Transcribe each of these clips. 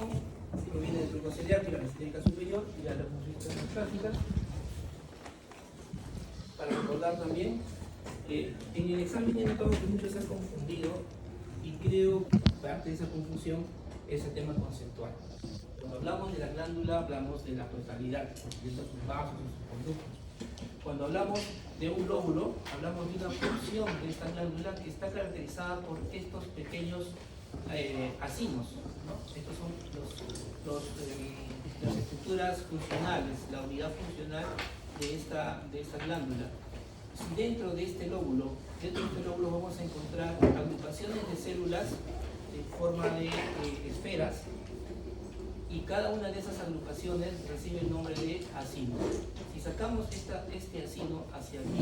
información proviene del tronco ciliar y la mesentérica superior, ya lo hemos visto en las prácticas. Para recordar también, en el examen he notado que muchos se han confundido y creo que parte de esa confusión es el tema conceptual. Cuando hablamos de la glándula, hablamos de la totalidad, incluyendo sus vasos y sus conductos. Cuando hablamos de un lóbulo, hablamos de una porción de esta glándula que está caracterizada por estos pequeños acinos, ¿no? Estos son las estructuras funcionales, la unidad funcional de esta glándula. Si dentro de este lóbulo vamos a encontrar agrupaciones de células de forma de esferas, y cada una de esas agrupaciones recibe el nombre de acino. Si sacamos este acino hacia aquí,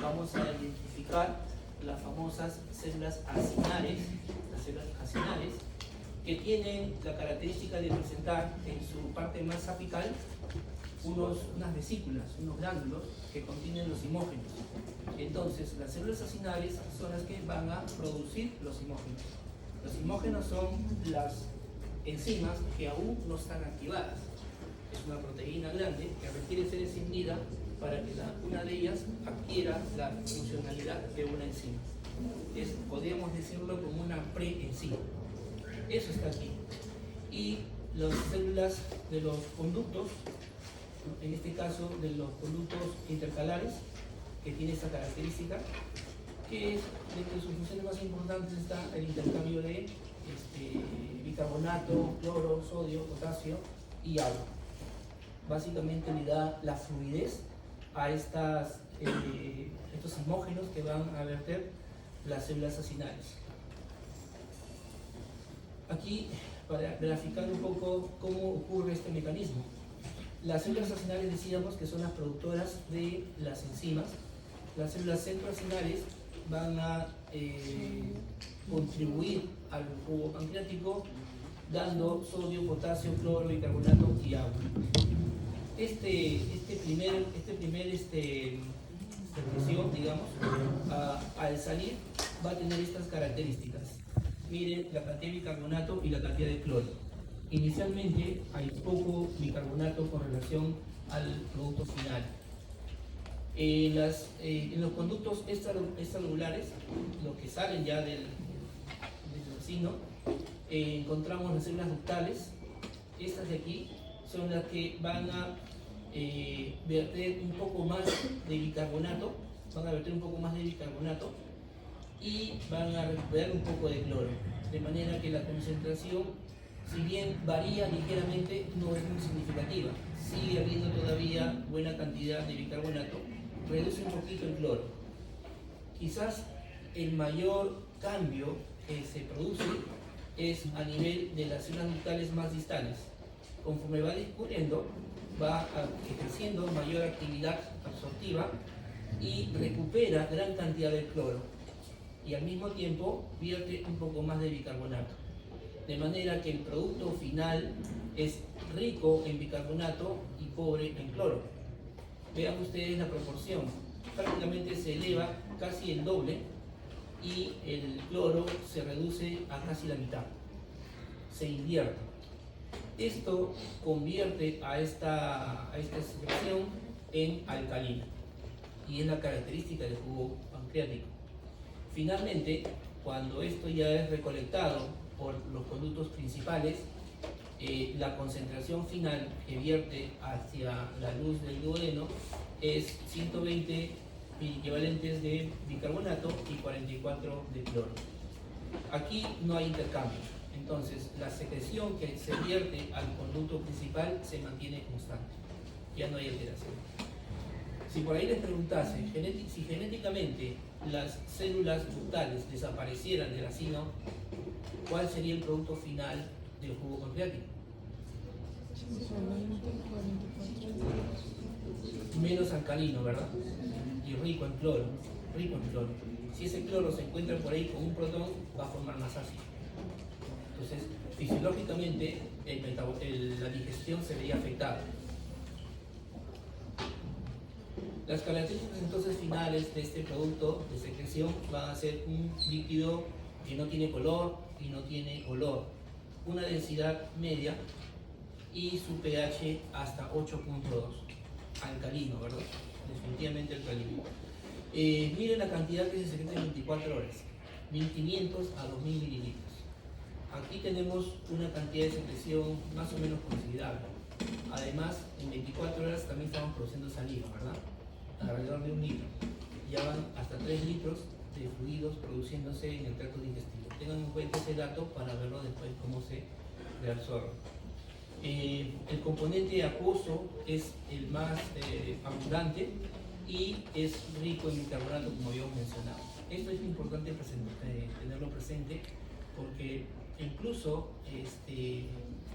vamos a identificar las famosas células acinares, que tienen la característica de presentar en su parte más apical unas vesículas, unos glándulos que contienen los imógenos. Entonces, las células acinares son las que van a producir los imógenos. Los imógenos son las enzimas que aún no están activadas. Es una proteína grande que requiere ser escindida para que una de ellas adquiera la funcionalidad de una enzima. Podríamos decirlo como una preenzima. Eso está aquí. Y las células de los conductos, en este caso de los conductos intercalares, que tiene esta característica, que es de sus funciones más importantes está el intercambio de bicarbonato, cloro, sodio, potasio y agua. Básicamente le da la fluidez a estos imógenos que van a verter las células acinares. Aquí, para graficar un poco cómo ocurre este mecanismo. Las células acinares decíamos que son las productoras de las enzimas. Las células centroacinares van a contribuir al jugo pancreático dando sodio, potasio, cloro, bicarbonato y agua. Secreción, digamos, al salir va a tener estas características. Miren la cantidad de bicarbonato y la cantidad de cloro. Inicialmente hay poco bicarbonato con relación al producto final. En los conductos extracelulares, los que salen ya del acino, encontramos las células ductales. Estas de aquí son las que van a verter un poco más de bicarbonato, y van a recuperar un poco de cloro, de manera que la concentración, si bien varía ligeramente, no es muy significativa. Sigue habiendo todavía buena cantidad de bicarbonato, reduce un poquito el cloro. Quizás el mayor cambio que se produce es a nivel de las células ductales más distales. Conforme va discurriendo, va ejerciendo mayor actividad absortiva y recupera gran cantidad de cloro, y al mismo tiempo vierte un poco más de bicarbonato, de manera que el producto final es rico en bicarbonato y pobre en cloro. Vean ustedes la proporción, prácticamente se eleva casi el doble y el cloro se reduce a casi la mitad, se invierte. Esto convierte a esta secreción en alcalina, y es la característica del jugo pancreático. Finalmente, cuando esto ya es recolectado por los conductos principales, la concentración final que vierte hacia la luz del duodeno es 120 equivalentes de bicarbonato y 44 de cloro. Aquí no hay intercambio, entonces la secreción que se vierte al conducto principal se mantiene constante, ya no hay alteración. Si por ahí les preguntase, si genéticamente las células ductales desaparecieran del acino, ¿cuál sería el producto final del jugo pancreático? Menos alcalino, ¿verdad? Y rico en cloro. Si ese cloro se encuentra por ahí con un protón, va a formar más ácido. Entonces, fisiológicamente, la digestión se vería afectada. Las características entonces finales de este producto de secreción van a ser un líquido que no tiene color y no tiene olor, una densidad media y su pH hasta 8.2, alcalino, ¿verdad? Definitivamente alcalino. Miren la cantidad que se secreta en 24 horas, 1500 a 2000 mililitros. Aquí tenemos una cantidad de secreción más o menos considerable. Además, en 24 horas también estamos produciendo saliva, ¿verdad? Alrededor de 1 litro. Ya van hasta 3 litros de fluidos produciéndose en el tracto digestivo. Tengan en cuenta ese dato para verlo después cómo se reabsorbe. El componente acuoso es el más abundante y es rico en bicarbonato, como habíamos mencionado. Esto es importante tenerlo presente porque incluso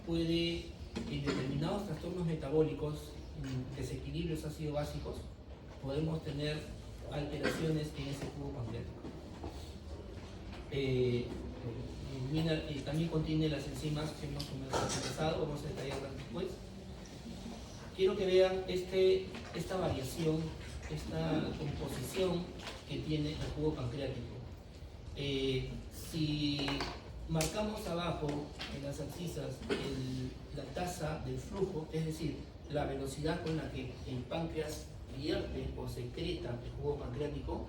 puede, en determinados trastornos metabólicos, en desequilibrios ácido-básicos, podemos tener alteraciones en ese cubo pancreático. También contiene las enzimas que hemos conversado, vamos a detallarlas después. Quiero que vean esta variación, esta composición que tiene el cubo pancreático. Si marcamos abajo en las abscisas la tasa del flujo, es decir, la velocidad con la que el páncreas vierte o secreta el jugo pancreático,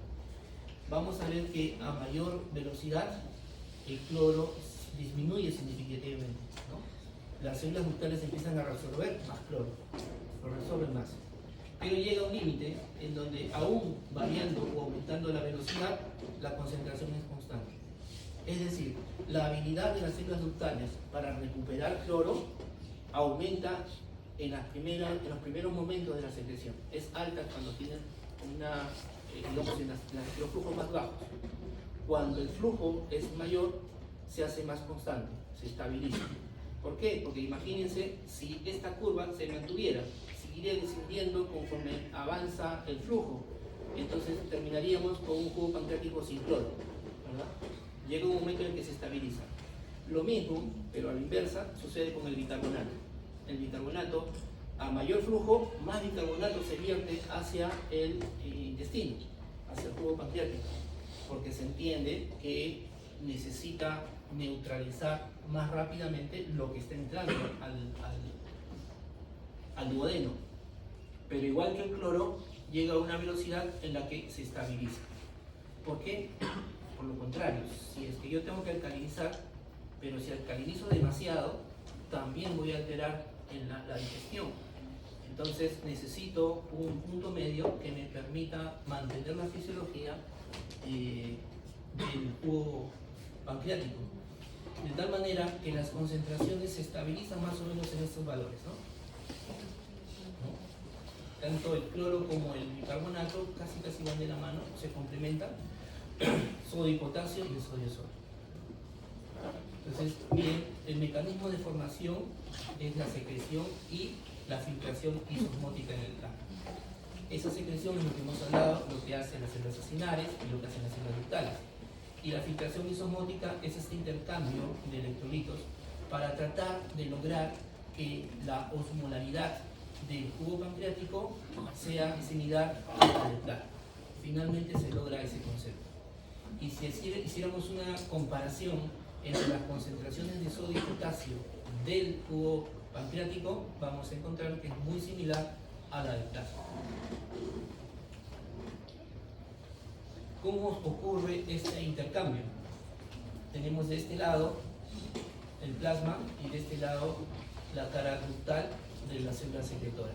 vamos a ver que a mayor velocidad el cloro disminuye significativamente, ¿no? Las células ductales empiezan a reabsorber más cloro, lo reabsorben más. Pero llega un límite en donde, aún variando o aumentando la velocidad, la concentración es constante. Es decir, la habilidad de las células ductales para recuperar cloro aumenta en los primeros momentos de la secreción. Es alta cuando tienen los flujos más bajos. Cuando el flujo es mayor, se hace más constante, se estabiliza. ¿Por qué? Porque imagínense si esta curva se mantuviera, seguiría descendiendo conforme avanza el flujo. Entonces terminaríamos con un cubo pancreático sin cloro, ¿verdad? Llega un momento en el que se estabiliza. Lo mismo, pero a la inversa, sucede con el bicarbonato. El bicarbonato, a mayor flujo, más bicarbonato se vierte hacia el intestino, hacia el cubo pancreático, porque se entiende que necesita neutralizar más rápidamente lo que está entrando al duodeno. Pero igual que el cloro, llega a una velocidad en la que se estabiliza. ¿Por qué? Por lo contrario, si es que yo tengo que alcalinizar, pero si alcalinizo demasiado, también voy a alterar en la digestión. Entonces necesito un punto medio que me permita mantener la fisiología del cubo pancreático, de tal manera que las concentraciones se estabilizan más o menos en estos valores, ¿no? Tanto el cloro como el bicarbonato casi van de la mano, se complementan, sodio y potasio y el sodio-sodio. Entonces, miren, el mecanismo de formación es la secreción y la filtración isosmótica en el plasma. Esa secreción es lo que hemos hablado, lo que hacen las células acinares y lo que hacen las células ductales. Y la filtración isosmótica es este intercambio de electrolitos para tratar de lograr que la osmolaridad del cubo pancreático sea similar a la del plasma. Finalmente se logra ese concepto. Y si hiciéramos una comparación entre las concentraciones de sodio y potasio del cubo pancreático, vamos a encontrar que es muy similar a la del plasma. ¿Cómo ocurre este intercambio? Tenemos de este lado el plasma y de este lado la cara ductal de la célula secretora.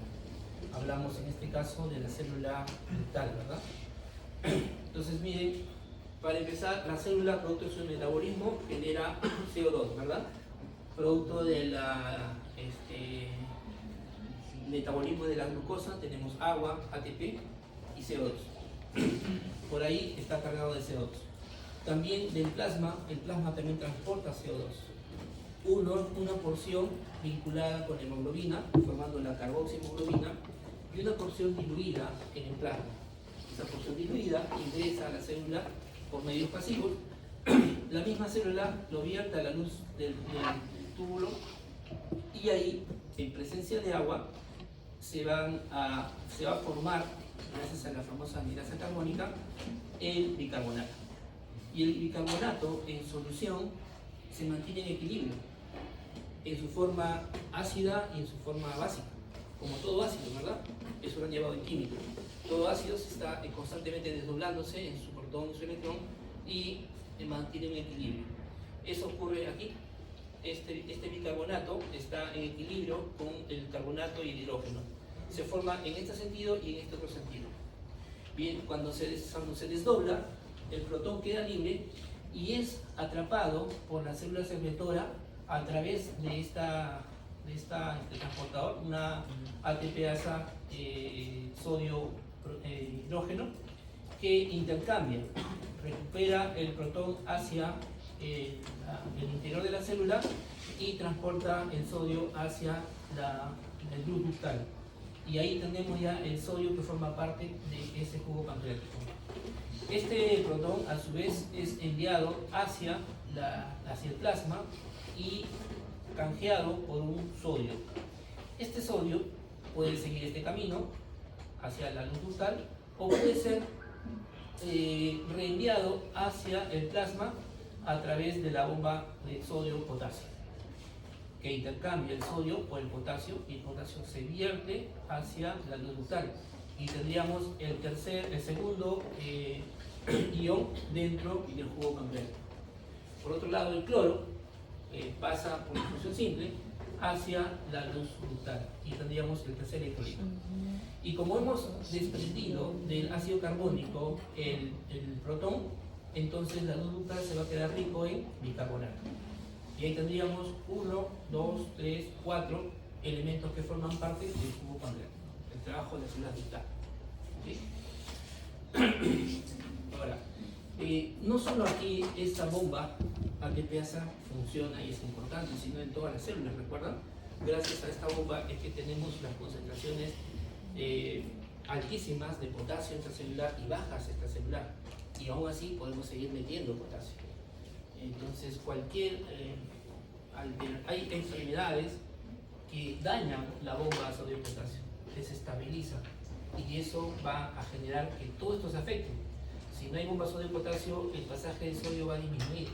Hablamos en este caso de la célula ductal, ¿verdad? Entonces miren, para empezar, la célula, producto de su metabolismo, genera CO2, ¿verdad? Producto del metabolismo de la glucosa tenemos agua, ATP y CO2. Por ahí está cargado de CO2. También del plasma, el plasma también transporta CO2. Una porción vinculada con hemoglobina, formando la carboxihemoglobina, y una porción diluida en el plasma. Esa porción diluida ingresa a la célula por medios pasivos. La misma célula lo vierte a la luz del túbulo y ahí, en presencia de agua, se va a formar, gracias a la famosa anhidrasa carbónica, el bicarbonato. Y el bicarbonato en solución se mantiene en equilibrio. en su forma ácida y en su forma básica, como todo ácido, ¿verdad? Eso lo han llevado en química. Todo ácido está constantemente desdoblándose en su protón y su electrón y mantiene un equilibrio. Eso ocurre aquí. Este bicarbonato está en equilibrio con el carbonato y el hidrógeno. Se forma en este sentido y en este otro sentido. Bien, cuando se desdobla, el protón queda libre y es atrapado por la célula secretora a través de este transportador, una ATPasa sodio hidrógeno, que intercambia, recupera el protón hacia el interior de la célula y transporta el sodio hacia el luz ductal. Y ahí tenemos ya el sodio que forma parte de ese jugo pancreático. Este protón, a su vez, es enviado hacia el plasma y canjeado por un sodio. Este sodio puede seguir este camino hacia la luz ductal o puede ser reenviado hacia el plasma a través de la bomba de sodio-potasio, que intercambia el sodio por el potasio y el potasio se vierte hacia la luz ductal y tendríamos el segundo ion dentro del jugo pancreático. Por otro lado, el cloro pasa por difusión simple hacia la luz ductal y tendríamos el tercer electrolito. Y como hemos desprendido del ácido carbónico el protón, entonces la luz ductal se va a quedar rico en bicarbonato. Y ahí tendríamos 1, 2, 3, 4 elementos que forman parte del jugo pancreático, el trabajo de la célula ductal. ¿Sí? Ahora, no solo aquí esta bomba ATPasa funciona y es importante, sino en todas las células, ¿recuerdan? Gracias a esta bomba es que tenemos las concentraciones altísimas de potasio intracelular y bajas extracelular, y aún así podemos seguir metiendo potasio. Entonces, hay enfermedades que dañan la bomba a sodio-potasio, desestabiliza, y eso va a generar que todo esto se afecte. Si no hay bomba sodio-potasio, el pasaje de sodio va a disminuir.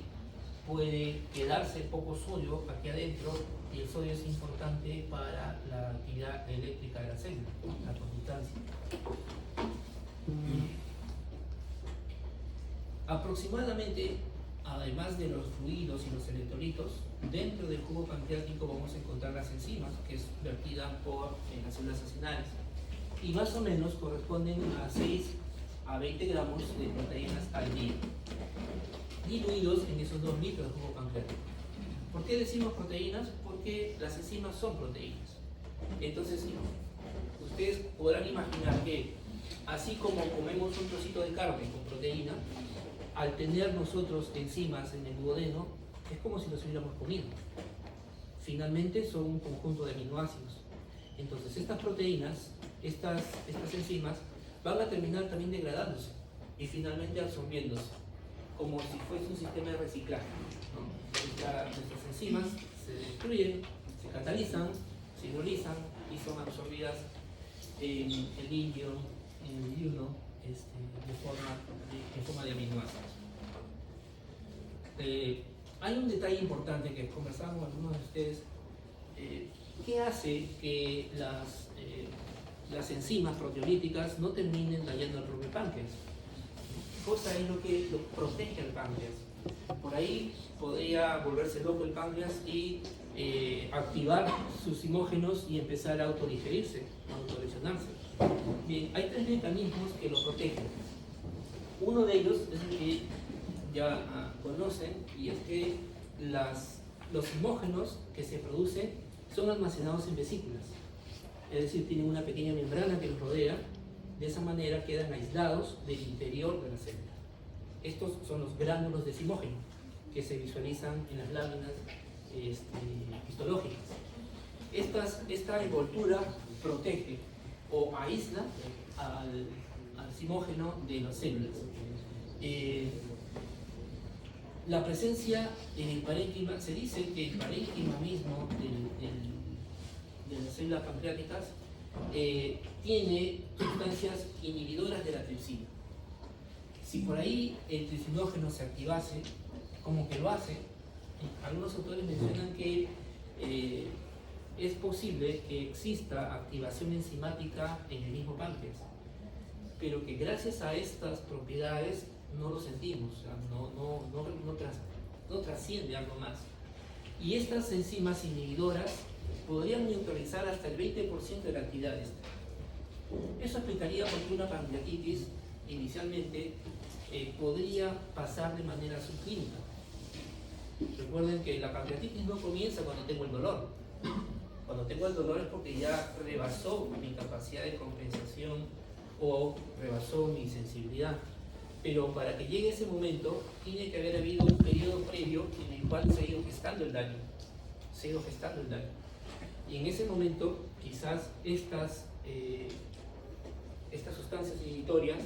Puede quedarse poco sodio aquí adentro, y el sodio es importante para la actividad eléctrica de la célula, la conductancia. Aproximadamente, además de los fluidos y los electrolitos, dentro del jugo pancreático vamos a encontrar las enzimas, que es vertida en las células acinales, y más o menos corresponden a 6 a 20 gramos de proteínas al día, diluidos en esos 2 litros de jugo pancreático. ¿Por qué decimos proteínas? Porque las enzimas son proteínas. Entonces, ustedes podrán imaginar que, así como comemos un trocito de carne con proteína, al tener nosotros enzimas en el duodeno, es como si los hubiéramos comido. Finalmente son un conjunto de aminoácidos. Entonces estas proteínas, estas enzimas, van a terminar también degradándose y finalmente absorbiéndose, como si fuese un sistema de reciclaje, ¿no? Nuestras enzimas se destruyen, se catalizan, se hidrolizan y son absorbidas en el litio, en el diurno, en forma de aminoácidos. Hay un detalle importante que conversamos con algunos de ustedes. ¿Qué hace que las enzimas proteolíticas no terminen dañando el propio páncreas? ¿Qué cosa es lo que lo protege al páncreas? Por ahí podría volverse loco el páncreas y activar sus zimógenos y empezar a autodigerirse, a autolesionarse. Bien, hay 3 mecanismos que lo protegen. Uno de ellos es el que ya conocen, y es que los zimógenos que se producen son almacenados en vesículas, es decir, tienen una pequeña membrana que los rodea. De esa manera quedan aislados del interior de la célula. Estos son los gránulos de zimógeno que se visualizan en las láminas histológicas. Esta envoltura protege o aísla al zimógeno de las células. La presencia en el parénquima, se dice que el parénquima mismo de las células pancreáticas tiene sustancias inhibidoras de la tripsina. Si por ahí el tricinógeno se activase, como que lo hace, algunos autores mencionan que es posible que exista activación enzimática en el mismo páncreas, pero que gracias a estas propiedades no lo sentimos, o sea, no trasciende algo más. Y estas enzimas inhibidoras podrían neutralizar hasta el 20% de la actividad de esta. Eso explicaría por qué una pancreatitis inicialmente podría pasar de manera subclínica. Recuerden que la pancreatitis no comienza cuando tengo el dolor. Cuando tengo el dolor es porque ya rebasó mi capacidad de compensación o rebasó mi sensibilidad. Pero para que llegue ese momento, tiene que haber habido un periodo previo en el cual se ha ido gestando el daño. Y en ese momento, quizás estas sustancias inhibitorias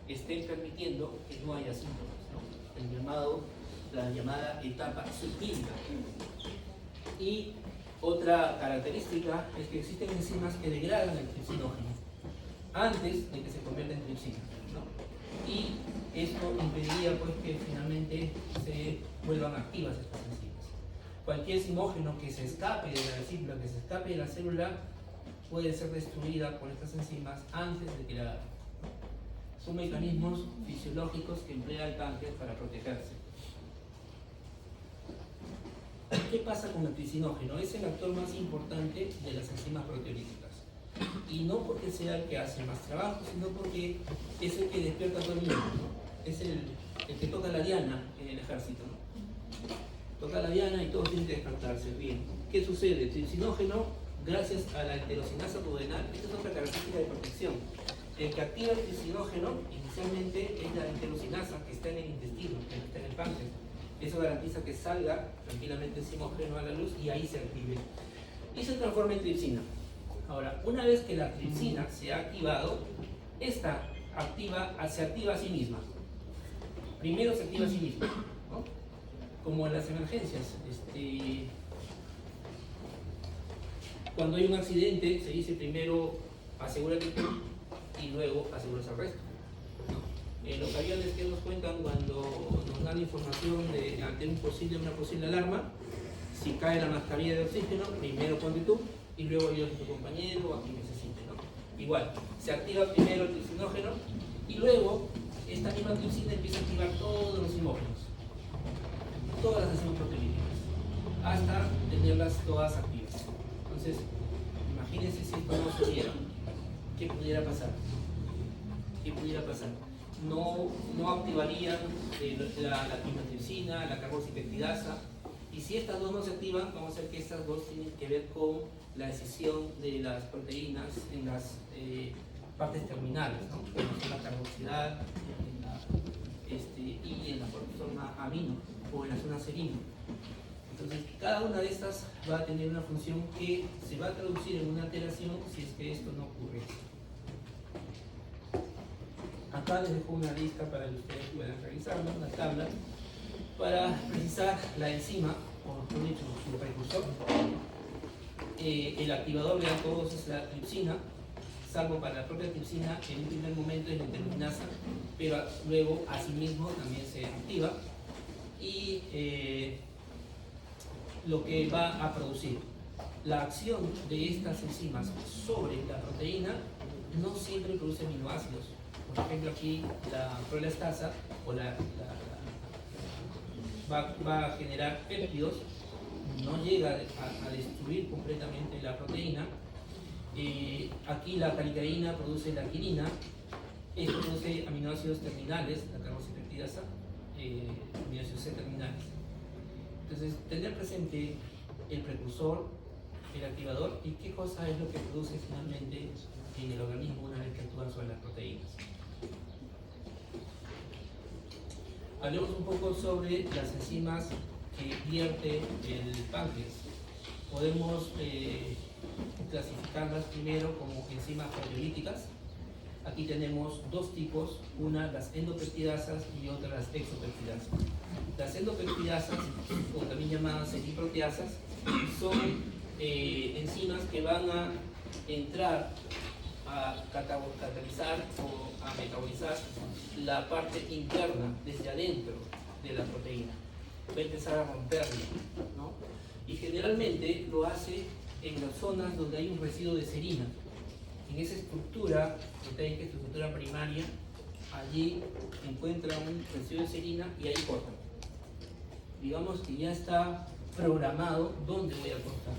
estén permitiendo que no haya síntomas, ¿no? La llamada etapa subclínica. Y otra característica es que existen enzimas que degradan el tripsinógeno antes de que se convierta en tripsina, ¿no? Y esto impediría pues que finalmente se vuelvan activas estas enzimas. Cualquier enzimógeno que se escape de la vesícula, que se escape de la célula, puede ser destruida por estas enzimas antes de que la hagan. Son mecanismos fisiológicos que emplea el páncreas para protegerse. ¿Qué pasa con el trisinógeno? Es el actor más importante de las enzimas proteolíticas. Y no porque sea el que hace más trabajo, sino porque es el que despierta a todo el mundo, ¿no? Es el que toca la diana en el ejército, ¿no? Toca la diana y todos tienen que despertarse. Bien, ¿qué sucede? El trisinógeno, gracias a la enterocinasa duodenal, esta es otra característica de protección. El que activa el trisinógeno inicialmente es la enterocinasa que está en el intestino, que está en el páncreas. Eso garantiza que salga tranquilamente el enzimógeno a la luz y ahí se active. Y se transforma en tripsina. Ahora, una vez que la tripsina se ha activado, esta se activa a sí misma. Primero se activa a sí misma, ¿no? Como en las emergencias. Cuando hay un accidente, se dice primero asegúrate tú y luego aseguras al resto. Los aviones que nos cuentan cuando nos dan información ante una posible alarma, si cae la mascarilla de oxígeno, primero ponte tú y luego ayudas a tu compañero o a quien necesite, ¿no? Igual, se activa primero el trisinógeno y luego esta misma tripsina empieza a activar todos los enzimógenos, todas las enzimas proteolíticas, hasta tenerlas todas activas. Entonces, imagínense si esto no se diera, ¿qué pudiera pasar? No activarían la quimotripsina, la carboxipeptidasa, y si estas dos no se activan, vamos a ver que estas dos tienen que ver con la decisión de las proteínas en las partes terminales, ¿no? Como son la carboxilada y en la forma amino o en la zona serina. Entonces, cada una de estas va a tener una función que se va a traducir en una alteración si es que esto no ocurre. Acá les dejo una lista para que ustedes puedan revisarla, una tabla, para precisar la enzima, o mejor dicho, su precursor. El activador de todos es la tripsina, salvo para la propia tripsina, en un primer momento es la enterocinasa, pero luego asimismo también se activa. Y lo que va a producir la acción de estas enzimas sobre la proteína no siempre produce aminoácidos. Por ejemplo, aquí la proelastasa va a generar péptidos, no llega a destruir completamente la proteína. Aquí la calicaína produce la quinina, esto produce aminoácidos terminales, la carboxipeptidasa, aminoácidos C terminales. Entonces, tener presente el precursor, el activador y qué cosa es lo que produce finalmente en el organismo una vez que actúan sobre las proteínas. Hablemos un poco sobre las enzimas que vierte el páncreas. Podemos clasificarlas primero como enzimas proteolíticas. Aquí tenemos dos tipos, una las endopeptidasas y otra las exopeptidasas. Las endopeptidasas, o también llamadas eriproteasas, son enzimas que van a entrar a catalizar o a metabolizar la parte interna desde adentro de la proteína. Va a empezar a romperla, ¿no? Y generalmente lo hace en las zonas donde hay un residuo de serina. En esa estructura, ustedes que es estructura primaria, allí encuentra un residuo de serina y ahí cortan. Digamos que ya está programado dónde voy a cortar.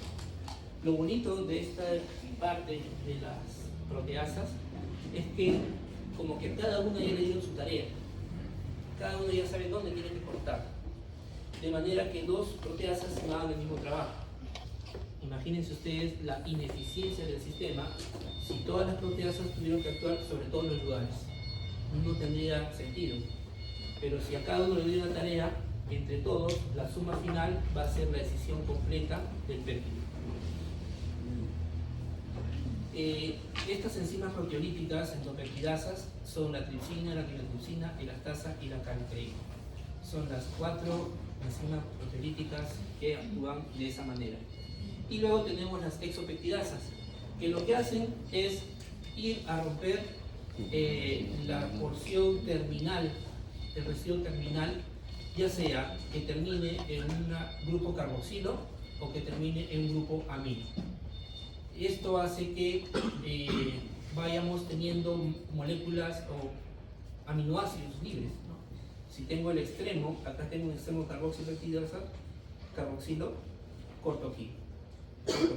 Lo bonito de esta parte de las proteasas es que como que cada una ya le dieron su tarea. Cada uno ya sabe dónde tiene que cortar. De manera que dos proteasas no hagan el mismo trabajo. Imagínense ustedes la ineficiencia del sistema si todas las proteasas tuvieron que actuar sobre todos los lugares. No tendría sentido. Pero si a cada uno le dio una tarea, entre todos, la suma final va a ser la decisión completa del péptido. Estas enzimas proteolíticas endopeptidasas son la tripsina, la quilotripsina, elastasa y la calicreína. Son las 4 enzimas proteolíticas que actúan de esa manera. Y luego tenemos las exopeptidasas, que lo que hacen es ir a romper la porción terminal, el residuo terminal, ya sea que termine en un grupo carboxilo o que termine en un grupo amino. Esto hace que vayamos teniendo moléculas o aminoácidos libres, ¿no? Si tengo el extremo, acá tengo un extremo carboxilopeptidasa, carboxilo, corto aquí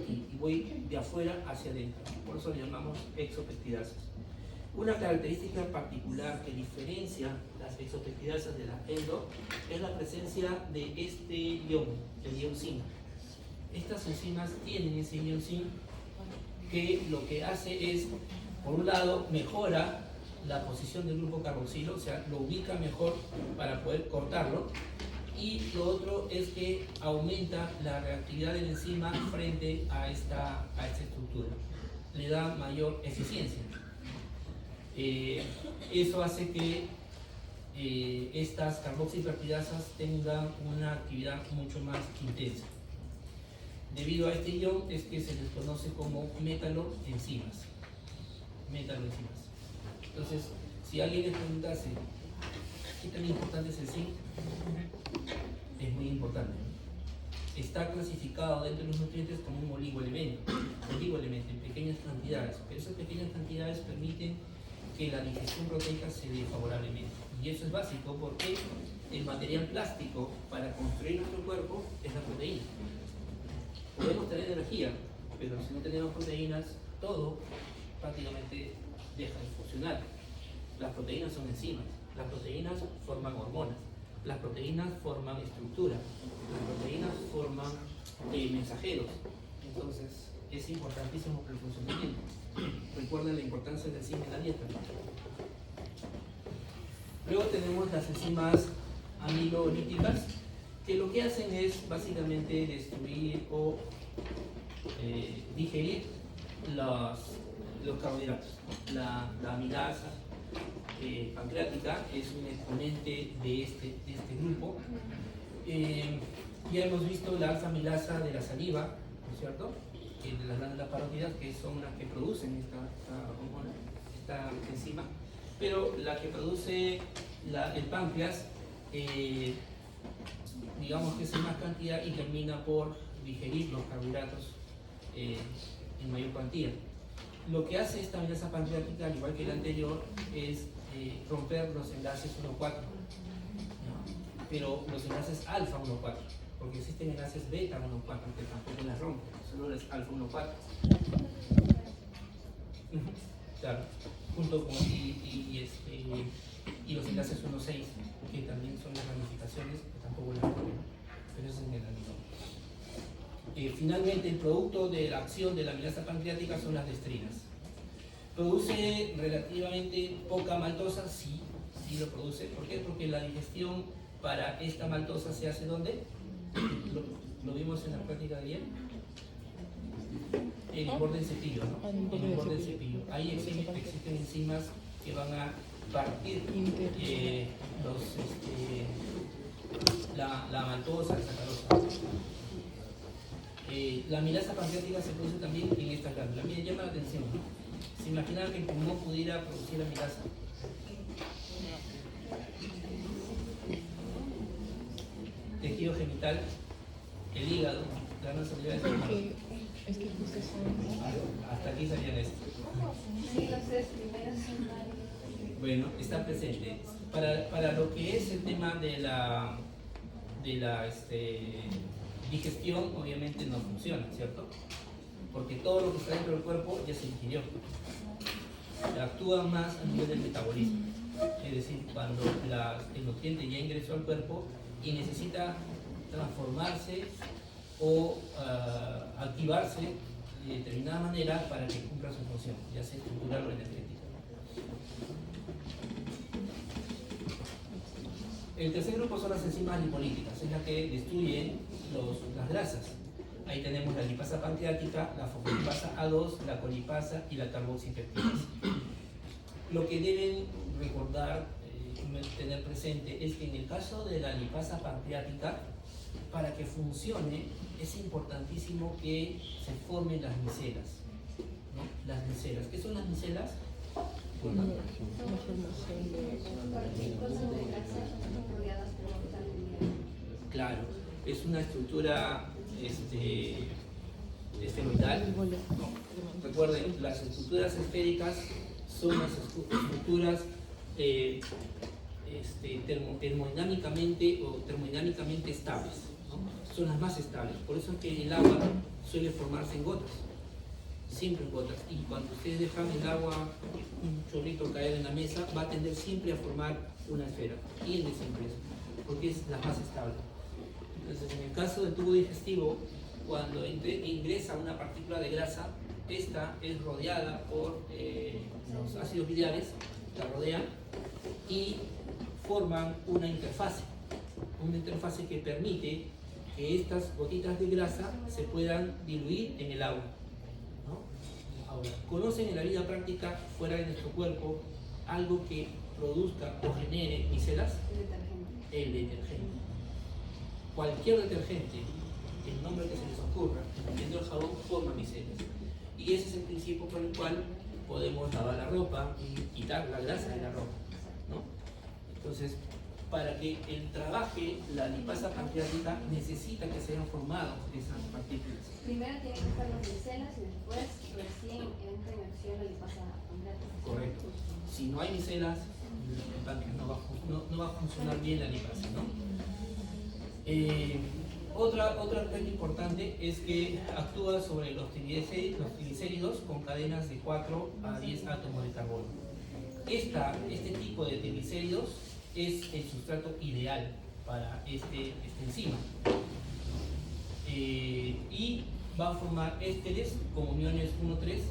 y voy de afuera hacia adentro, por eso le llamamos exopeptidasas. Una característica particular que diferencia las exopeptidasas de las endo es la presencia de este ion, el ion zinc. Estas enzimas tienen ese ion zinc que lo que hace es, por un lado, mejora la posición del grupo carboxilo, o sea, lo ubica mejor para poder cortarlo, y lo otro es que aumenta la reactividad de la enzima frente a esta estructura, le da mayor eficiencia. Eso hace que estas carboxilopeptidasas tengan una actividad mucho más intensa. Debido a este ion es que se les conoce como metaloenzimas. Entonces, si alguien les preguntase qué tan importante es el zinc, es muy importante. Está clasificado dentro de los nutrientes como un oligoelemento en pequeñas cantidades, pero esas pequeñas cantidades permiten que la digestión proteica se dé favorablemente. Y eso es básico porque el material plástico para construir nuestro cuerpo es la proteína. Podemos tener energía, pero si no tenemos proteínas, todo prácticamente deja de funcionar. Las proteínas son enzimas, las proteínas forman hormonas, las proteínas forman estructura, las proteínas forman mensajeros. Entonces, es importantísimo para el funcionamiento. Recuerden la importancia del zinc en la dieta. Luego tenemos las enzimas amilolíticas, que lo que hacen es básicamente destruir o digerir los carbohidratos. La amilasa pancreática es un exponente de este grupo. Ya hemos visto la alfa amilasa de la saliva, ¿no es cierto? De las glándulas parótidas, que son las que producen esta enzima, pero la que produce el páncreas, digamos que es en más cantidad y termina por digerir los carbohidratos en mayor cuantía. Lo que hace esta amilasa pancreática, al igual que la anterior, es romper los enlaces 1,4, ¿no? Pero los enlaces alfa 1,4, porque existen enlaces beta 1,4 que tampoco las rompen, solo es alfa 1,4. Claro, junto con y los enlaces 1,6, que también son las ramificaciones que tampoco las rompen, pero eso es en el amino. Finalmente, el producto de la acción de la amilasa pancreática son las destrinas. ¿Produce relativamente poca maltosa? Sí, sí lo produce. ¿Por qué? Porque la digestión para esta maltosa se hace ¿dónde? Lo vimos en la práctica de ayer. En el borde del cepillo, ¿no? En el borde del cepillo. Ahí existen enzimas que van a partir la maltosa, la sacarosa. La amilasa pancreática se produce también en estas glándulas. Miren, llama la atención, ¿no? ¿Se imaginan que el pulmón pudiera producir amilasa? Tejido genital, el hígado, que van a salir a este Es que justo hasta aquí salían estos. Sí, los 3 primeros son varios. Bueno, está presente. Para lo que es el tema de la digestión, obviamente no funciona, ¿cierto? Porque todo lo que está dentro del cuerpo ya se ingirió. Actúa más a nivel del metabolismo. Es decir, cuando el nutriente ya ingresó al cuerpo y necesita transformarse o activarse de determinada manera para que cumpla su función, ya sea estructural o energética. El tercer grupo son las enzimas lipolíticas, es la que destruyen las grasas. Ahí tenemos la lipasa pancreática, la fosfolipasa A2, la colipasa y la carboxipeptidasa. Lo que deben recordar, tener presente, es que en el caso de la lipasa pancreática, para que funcione, es importantísimo que se formen las micelas, ¿no? Las micelas. ¿Qué son las micelas? Son partículas de grasa rodeadas por tal mineral. Claro, es una estructura esferoidal, ¿no? Recuerden, las estructuras esféricas son las estructuras termodinámicamente estables, ¿no? Son las más estables. Por eso es que el agua suele formarse en gotas, siempre en gotas. Y cuando ustedes dejan el agua, un chorrito caer en la mesa, va a tender siempre a formar una esfera. Tiende siempre eso, porque es la más estable. Entonces, en el caso del tubo digestivo, cuando ingresa una partícula de grasa, esta es rodeada por los ácidos biliares, la rodean y forman una interfase que permite que estas gotitas de grasa se puedan diluir en el agua, ¿no? Ahora, ¿conocen en la vida práctica, fuera de nuestro cuerpo, algo que produzca o genere micelas? El detergente. El detergente. Cualquier detergente, el nombre que se les ocurra, incluyendo el jabón, forma micelas. Y ese es el principio por el cual podemos lavar la ropa y quitar la grasa de la ropa, ¿no? Entonces, para que trabaje la lipasa pancreática, necesita que se hayan formado esas partículas. Primero tienen que estar las micelas y después recién entra en acción la lipasa pancreática. Correcto. Si no hay micelas, el páncreas no va a funcionar bien la lipasa, ¿no? Otro aspecto importante es que actúa sobre los triglicéridos con cadenas de 4 a 10 átomos de carbono. Este tipo de triglicéridos es el sustrato ideal para esta enzima. Y va a formar ésteres con uniones 1,3.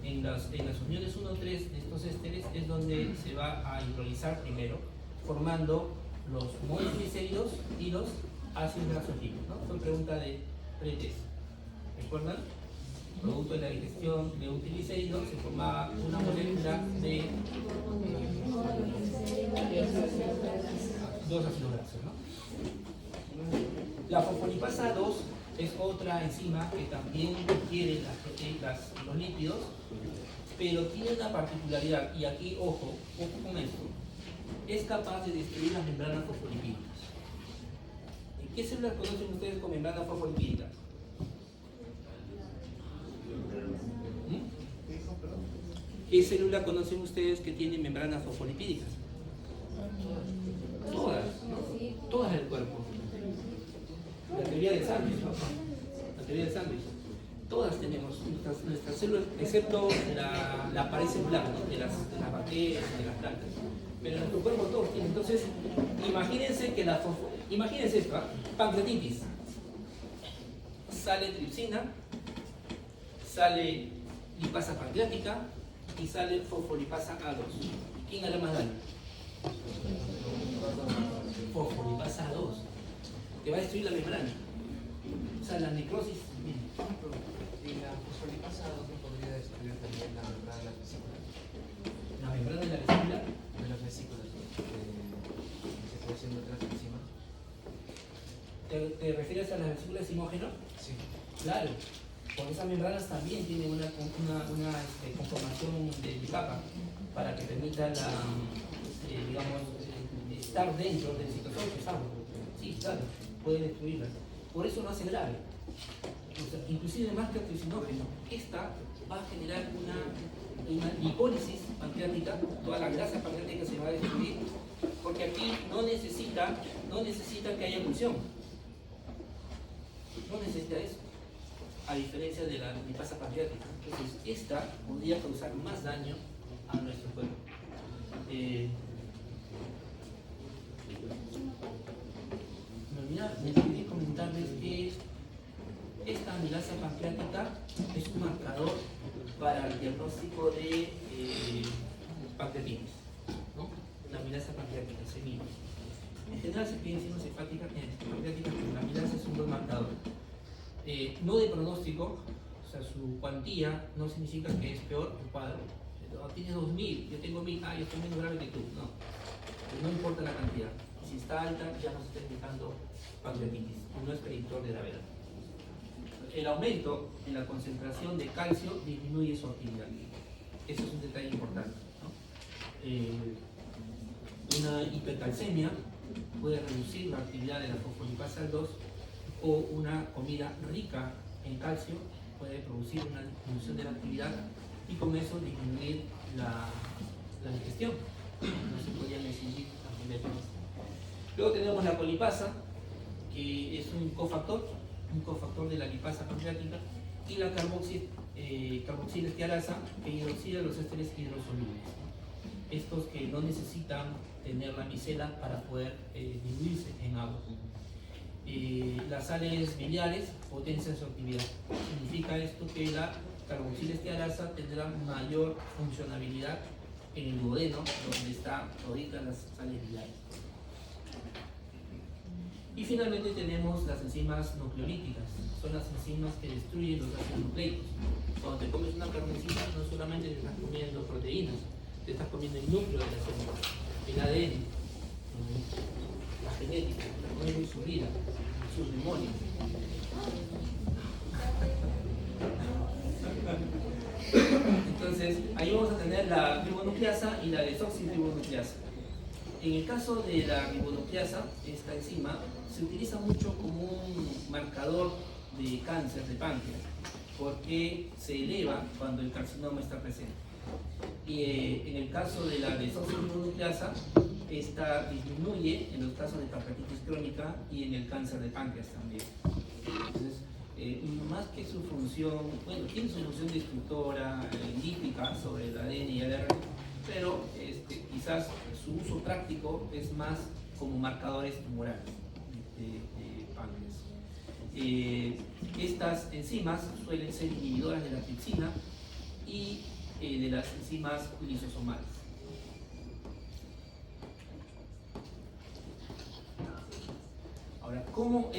En las uniones 1,3 de estos ésteres es donde se va a hidrolizar primero, formando los monoglicéridos y los ácidos grasos lípidos, ¿no? Fue pregunta de pretest. ¿Recuerdan? Producto de la digestión de un triglicérido se formaba una molécula de dos ácidos grasos, ¿no? La fosfolipasa 2 es otra enzima que también requiere los lípidos, pero tiene una particularidad, y aquí ojo con esto. Es capaz de destruir las membranas fosfolipídicas. ¿Qué células conocen ustedes con membranas fosfolipídicas? ¿Qué célula conocen ustedes que tiene membranas fosfolipídicas? Todas, ¿no? Todas del cuerpo. La teoría del sándwich, ¿no? La teoría del sándwich. Todas tenemos nuestras células, excepto la pared celular, ¿no? de las bacterias, de las plantas. Pero en nuestro cuerpo todos tienen. Entonces, imagínense esto, ¿eh? Pancreatitis. Sale tripsina, sale lipasa pancreática y sale fosfolipasa A2. ¿Quién hará más daño? Fosfolipasa A2. Que va a destruir la membrana. O sea, la necrosis. Y la fosfolipasa A2 no podría destruir también la membrana de la vesícula. La membrana de la vesícula. De las vesículas, se puede hacer otra enzima. ¿Te refieres a las vesículas simógeno? Sí. Claro, porque esas membranas también tienen una conformación de capa para que permita estar dentro del citosol, ¿sabes? Sí, claro. puede destruirlas. Por eso no hace grave. O sea, inclusive más que toxinógeno, esta va a generar una lipólisis pancreática, toda la grasa pancreática se va a destruir, porque aquí no necesita que haya emulsión. No necesita eso, a diferencia de la lipasa pancreática. Entonces, esta podría causar más daño a nuestro cuerpo. Me olvidé comentarles que esta amilasa pancreática es un marcador para el diagnóstico de pancreatitis, ¿no? La amilasa pancreática se mide. En general se pide enzimas hepáticas pancreáticas, pero la amilasa es un buen marcador. No de pronóstico, o sea, su cuantía no significa que es peor el cuadro. No, tienes 2000, yo tengo 1000, yo estoy menos grave que tú. No, no importa la cantidad. Si está alta, ya nos está indicando pancreatitis, no es predictor de gravedad. El aumento en la concentración de calcio disminuye su actividad. Eso es un detalle importante, ¿no? Una hipercalcemia puede reducir la actividad de la fosfolipasa 2, o una comida rica en calcio puede producir una disminución de la actividad y con eso disminuir la digestión. No se podría decidir a nivel. Luego tenemos la colipasa, que es un cofactor de la lipasa pancreática, y la carboxilestiarasa, que hidroxila los ésteres hidrosolubles. Estos que no necesitan tener la micela para poder diluirse en agua. Las sales biliares potencian su actividad. Significa esto que la carboxilestiarasa tendrá mayor funcionabilidad en el duodeno, donde están toditas las sales biliares. Y finalmente tenemos las enzimas nucleolíticas. Son las enzimas que destruyen los ácidos nucleicos. Cuando te comes una carnecita, no solamente te estás comiendo proteínas, te estás comiendo el núcleo de la célula, el ADN, la genética, su vida, sus demonios. Entonces, ahí vamos a tener la ribonucleasa y la desoxirribonucleasa. En el caso de la ribonucleasa, esta enzima se utiliza mucho como un marcador de cáncer de páncreas, porque se eleva cuando el carcinoma está presente. Y en el caso de la desoxirribonucleasa, esta disminuye en los casos de pancreatitis crónica y en el cáncer de páncreas también. Entonces, más que su función, bueno, tiene su función destructora, lítica sobre el ADN y el ARN, pero quizás su uso práctico es más como marcadores tumorales de páncreas. Estas enzimas suelen ser inhibidoras de la tripsina y de las enzimas lisosomales. Ahora, ¿cómo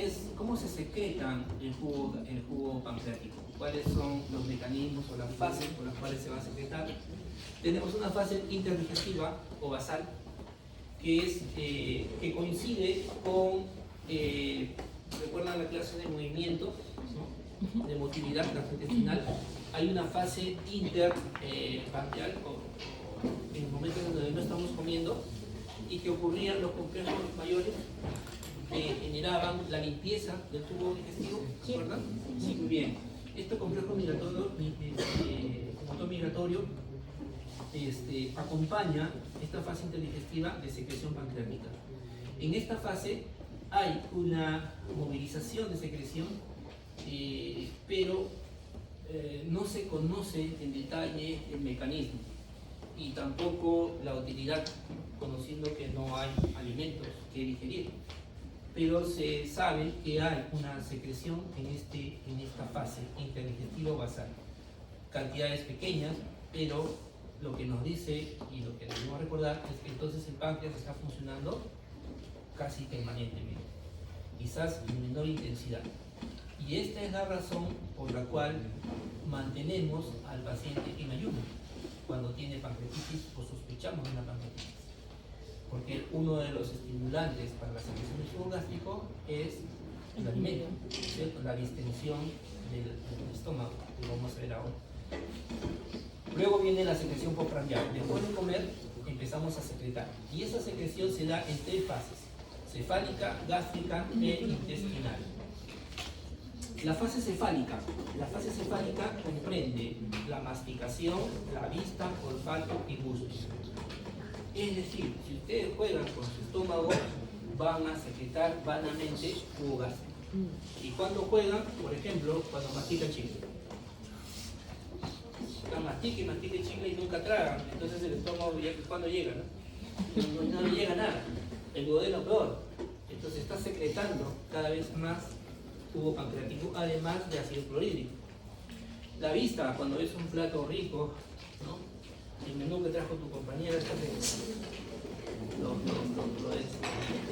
se secretan el jugo pancreático? ¿Cuáles son los mecanismos o las fases por las cuales se va a secretar? Tenemos una fase interdigestiva o basal, que coincide con, ¿recuerdan la clase de movimiento, ¿no? De motilidad gastrointestinal? Hay una fase interpancreal, en el momento en donde no estamos comiendo, y que ocurrían los complejos mayores que generaban la limpieza del tubo digestivo, ¿recuerdan? Sí, muy bien. Este complejo migratorio acompaña esta fase interdigestiva de secreción pancreática. En esta fase hay una movilización de secreción, pero no se conoce en detalle el mecanismo y tampoco la utilidad, conociendo que no hay alimentos que digerir. Pero se sabe que hay una secreción en esta fase interdigestivo basal. Cantidades pequeñas, pero lo que nos dice y lo que debemos recordar es que entonces el páncreas está funcionando casi permanentemente, quizás en menor intensidad. Y esta es la razón por la cual mantenemos al paciente en ayuno cuando tiene pancreatitis o sospechamos de una pancreatitis. Porque uno de los estimulantes para la secreción del jugo gástrico es el alimento, ¿cierto? La distensión del estómago, que vamos a ver ahora. Luego viene la secreción postprandial. Después de comer empezamos a secretar. Y esa secreción se da en tres fases. cefálica, gástrica e intestinal. La fase cefálica comprende la masticación, la vista, olfato y gusto. Es decir, si ustedes juegan con su estómago, van a secretar vanamente jugo gástrico. Y cuando juegan, por ejemplo, cuando mastican chicle. Mastique chicle y nunca tragan. Entonces el estómago, ¿cuándo llega? No le llega nada. El duodeno peor. Entonces está secretando cada vez más jugo pancreático, además de ácido clorhídrico. La vista, cuando es un plato rico, ¿no? El menú que trajo tu compañera, te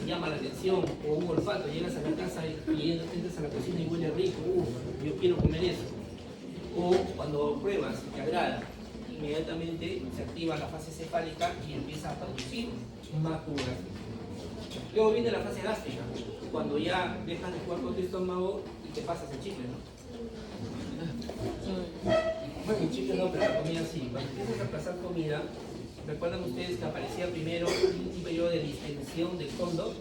llama la atención, o un olfato, llegas a la casa y entras a la cocina y huele rico, yo quiero comer eso. O cuando pruebas, te agrada, inmediatamente se activa la fase cefálica y empieza a producir más jugo gástrico. Luego viene la fase gástrica, cuando ya dejas de jugar con tu estómago y te pasas el chicle, ¿no? Bueno, el chicle no, pero la comida sí. Cuando empiezas a aplazar comida, recuerdan ustedes que aparecía primero un periodo de distensión del fondo,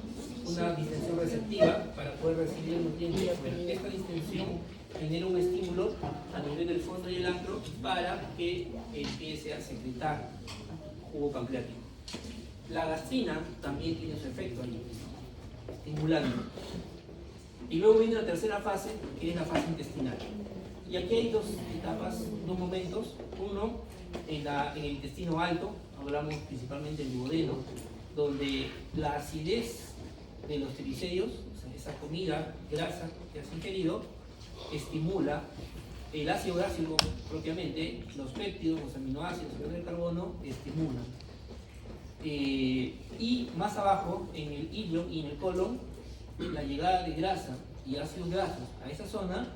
una distensión receptiva para poder recibir el nutriente. Bueno, esta distensión genera un estímulo a nivel del fondo y el antro para que empiece a secretar jugo pancreático. La gastrina también tiene su efecto ahí, estimulando. Y luego viene la tercera fase, que es la fase intestinal. Y aquí hay dos etapas, dos momentos. Uno, en el intestino alto, hablamos principalmente del duodeno, donde la acidez de los triglicéridos, o sea, esa comida grasa que has ingerido, estimula el ácido gráfico propiamente, los péptidos, los aminoácidos, el de carbono, estimulan. Y más abajo, en el ilion y en el colon, la llegada de grasa y ácidos grasos a esa zona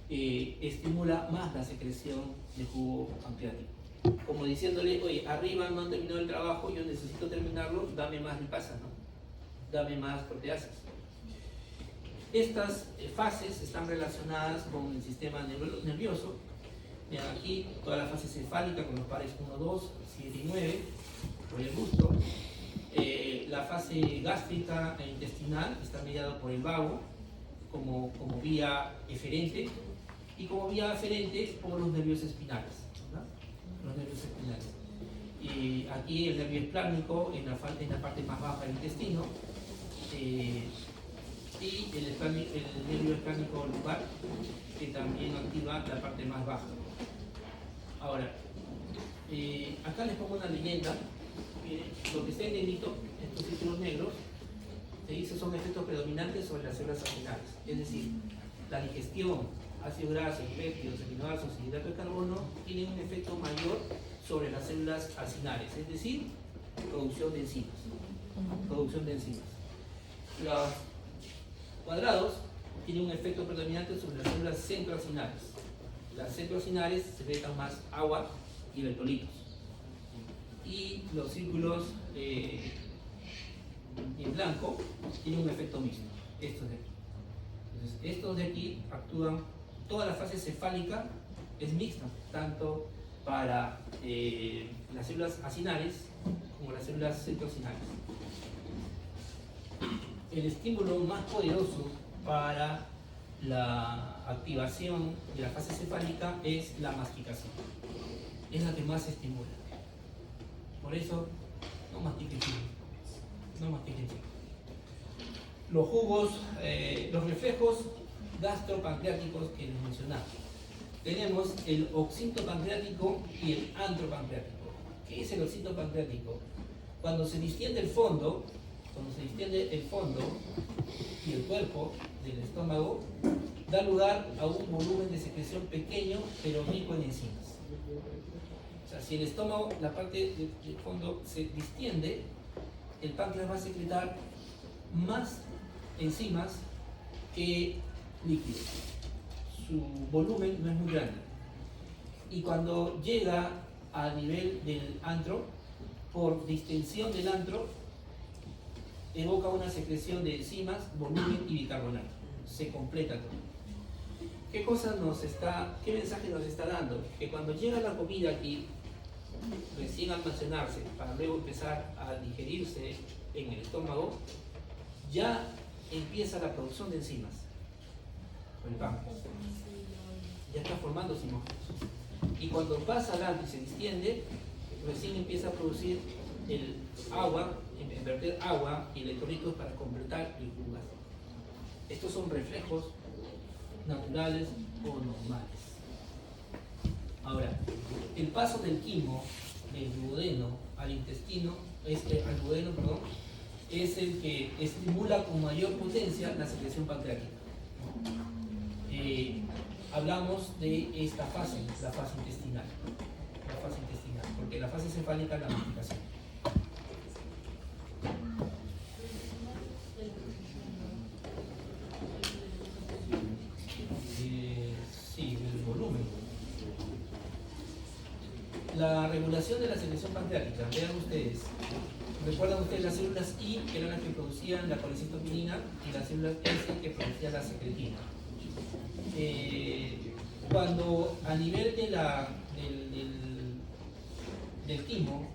estimula más la secreción de jugo pancreático. Como diciéndole, oye, arriba no han terminado el trabajo, yo necesito terminarlo, dame más lipasa, ¿no? Dame más proteasas. Estas fases están relacionadas con el sistema nervioso. Vean aquí toda la fase cefálica con los pares 1, 2, 7 y 9, por el gusto. La fase gástrica e intestinal está mediada por el vago como vía eferente y como vía aferente por los nervios espinales, ¿verdad? Los nervios espinales. Aquí el nervio esplánico en la parte más baja del intestino, y el nervio esplánico lumbar, que también activa la parte más baja. Ahora, acá les pongo una leyenda. Lo que está en negrito, estos círculos negros, se dice son efectos predominantes sobre las células acinales. Es decir, la digestión, ácidos grasos, péptidos, aminoácidos y hidrato de carbono tienen un efecto mayor sobre las células acinales, es decir, producción de enzimas. Los cuadrados tienen un efecto predominante sobre las células centroacinales. Las centroacinales secretan más agua y electrolitos. Y los círculos en blanco tienen un efecto mixto, estos de aquí. Entonces, estos de aquí actúan, toda la fase cefálica es mixta, tanto para las células acinales como las células centroacinales. El estímulo más poderoso para la activación de la fase cefálica es la masticación. Es la que más estimula. Por eso, no mastiquen chicle. No mastiquen chicle. Los jugos, los reflejos gastropancreáticos que les mencionaba. Tenemos el oxito pancreático y el antropancreático. ¿Qué es el oxito pancreático? Cuando se distiende el fondo y el cuerpo del estómago, da lugar a un volumen de secreción pequeño pero rico en enzimas. O sea, si el estómago, la parte del fondo se distiende, el páncreas va a secretar más enzimas que líquidos. Su volumen no es muy grande. Y cuando llega a nivel del antro, por distensión del antro, evoca una secreción de enzimas, volumen y bicarbonato. Se completa todo. ¿Qué mensaje nos está dando? Que cuando llega la comida aquí, recién almacenarse, para luego empezar a digerirse en el estómago, ya empieza la producción de enzimas. El páncreas ya está formando sinógenos. Y cuando pasa adelante y se distiende, recién empieza a producir el agua, verter agua y electrolitos para completar el jugo gástrico. Estos son reflejos naturales o normales. Ahora, el paso del quimo, del duodeno al intestino, al duodeno, perdón, es el que estimula con mayor potencia la secreción pancreática. Hablamos de esta fase, la fase intestinal. La fase intestinal, porque la fase cefálica es la masticación. Sí, el volumen. La regulación de la secreción pancreática, vean ustedes. Recuerdan ustedes las células I, que eran las que producían la colecistopinina, y las células S, que producían la secretina. Cuando a nivel de del quimo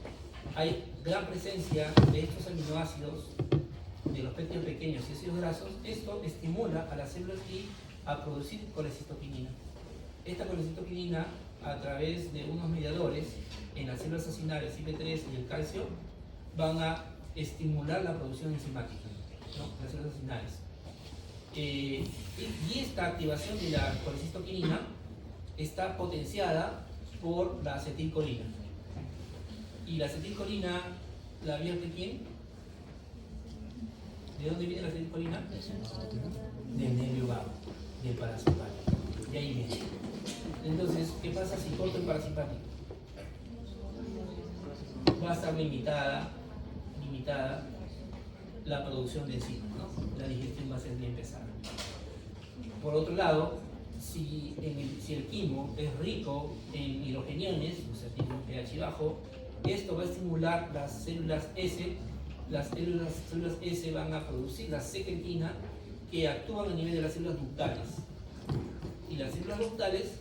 hay gran presencia de estos aminoácidos, de los péptidos pequeños y ácidos grasos, esto estimula a las células I a producir colecistopinina. Esta colecistopinina, a través de unos mediadores en las células acinales IP3 y el calcio, van a estimular la producción enzimática, ¿no? Las células acinales. Y esta activación de la colecistopinina está potenciada por la acetilcolina. Y la acetilcolina la vierte ¿quién? ¿De dónde viene la acetilcolina? Del nervio vago, del parasimpático. De ahí viene. Entonces, ¿qué pasa si corto el parasimpático? Va a estar limitada la producción de enzimas, ¿no? La digestión va a ser bien pesada. Por otro lado, si el quimo es rico en hidrogeniones, o sea, tiene un pH bajo, esto va a estimular las células S. Las células S van a producir la secretina, que actúan a nivel de las células ductales. Y las células ductales,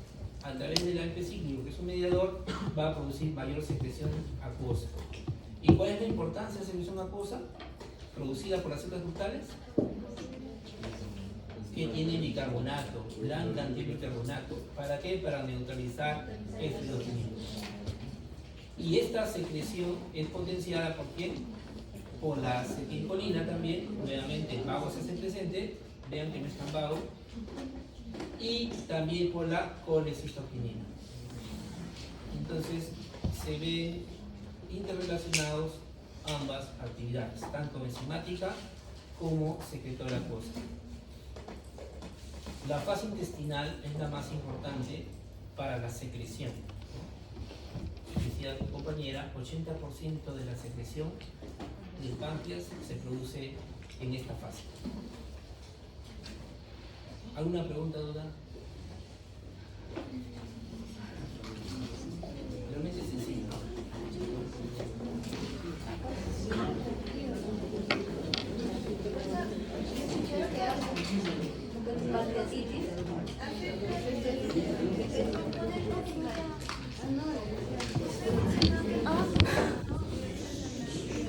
a través del AMP cíclico, que es un mediador, va a producir mayor secreción acuosa. ¿Y cuál es la importancia de la secreción acuosa producida por las células ductales? Que tiene bicarbonato, blanca antibicarbonato. ¿Para qué? Para neutralizar el fluoropinilo. Y esta secreción es potenciada ¿por quién? Por la acetilcolina también. Nuevamente el vago se hace presente, vean que no es tan vago. Y también por la colecistopinina. Entonces se ven interrelacionados ambas actividades, tanto enzimática como secretora acuosa. La fase intestinal es la más importante para la secreción. Decía tu compañera, 80% de la secreción del páncreas se produce en esta fase. ¿Alguna pregunta, duda? Realmente es sencillo, ¿no? Pancreatitis.